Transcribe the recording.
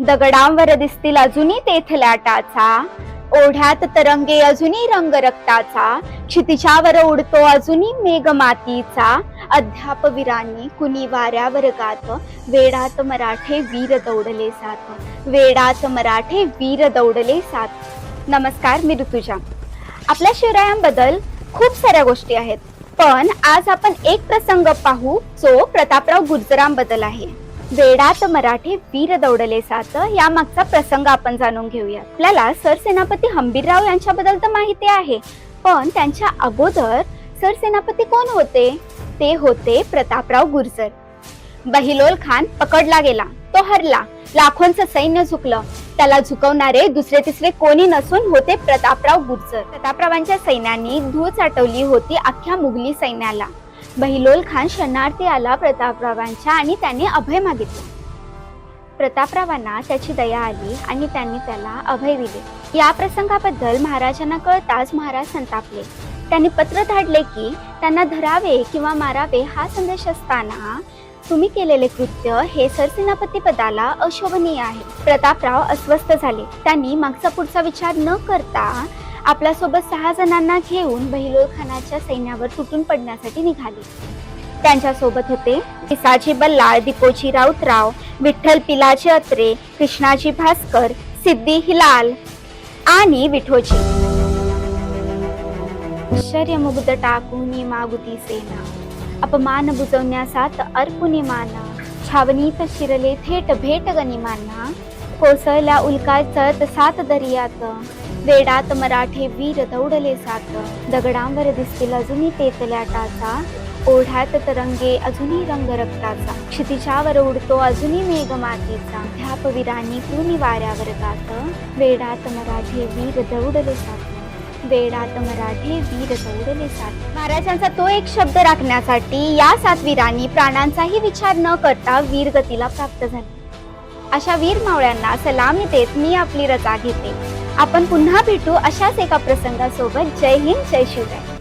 दगडांवर दिसतील अजूनही तेथल्या टाचा, ओढ्यात तरंगे अजूनही रंग रक्ताचा, क्षितिजावर उडतो अजूनही मेघ मातीचा, अध्यापवीरांनी कुणी वाऱ्यावर गात, वेडात मराठे वीर दौडले साथ, वेडात मराठे वीर दौडले साथ. नमस्कार, मी ऋतुजा. आपल्या शिवरायांबद्दल खूप साऱ्या गोष्टी आहेत, पण आज आपण एक प्रसंग पाहू जो प्रतापराव गुर्जरांबद्दल आहे. वेडात मराठे वीर दौडले साथ या मागचा प्रसंग आपण जाणून घेऊया. आपल्याला सरसेनापती हंबीरराव यांच्याबद्दल तर माहिती आहे, पण त्यांच्या अगोदर सरसेनापती कोण होते? ते होते प्रतापराव गुर्जर. बहिलोल खान पकडला गेला, तो हरला, लाखोंचं सैन्य झुकलं. त्याला झुकवणारे दुसरे तिसरे कोणी नसून होते प्रतापराव गुर्जर. प्रतापरावांच्या सैन्याने धूळ चाटवली होती अख्ख्या मुघली सैन्याला. बहिलोल खान शरणार्थी आला प्रतापरावांच्या आणि त्याने अभय मागितलं. प्रतापरावांना त्याची दया आली आणि त्यांनी त्याला अभय दिले. या प्रसंगाबद्दल महाराजांना कळताच महाराज संतापले. त्यांनी पत्र धाडले की त्यांना धरावे किंवा मारावे हा संदेश असताना तुम्ही केलेले कृत्य हे सरसेनापती पदाला अशोभनीय आहे. प्रतापराव अस्वस्थ झाले. त्यांनी मागचा पुढचा विचार न करता आपल्या सोबत 6 जणांना घेऊन बहिलोल खानाच्या सैन्यावर तुटून पडण्यासाठी निघाले. त्यांच्या सोबत होते पिसाजी बल्लाळ, दिपोजी राऊतराव, विठ्ठल पिलाजी अत्रे, कृष्णाजी भास्कर, सिद्धी हिलाल आणि विठोजी. आश्चर्यमुग्ध टाकून मागुती सेना, अपमान बुजवण्यासात अर्पुनी माना, छावणीत शिरले थेट भेट गनिमांना, कोसळल्या उल्का चळत 7 दर्यात, वेडात मराठे वीर दौडले साथ, दगडांवर दिसतील अजूनही तेथल्या टाचा, ओढ्यात तरंगे अजूनही रंग रक्ताचा, क्षितिजावर उडतो अजूनही मेघ मातीचा, अध्यापवीरांनी कुणी वाऱ्यावर गात, वेडात मराठे वीर दौडले साथ, वेडात मराठे वीर दौडले साथ. महाराजांचा तो एक शब्द राखण्यासाठी या 7 वीरांनी प्राणांचाही विचार न करता वीरगतीला प्राप्त झाले. अशा वीर मावळ्यांना सलामी देत मी आपली रजा घेते. आपण पुन्हा भेटू अशाच एका प्रसंगासोबत. जय हिंद, जय शिवराय.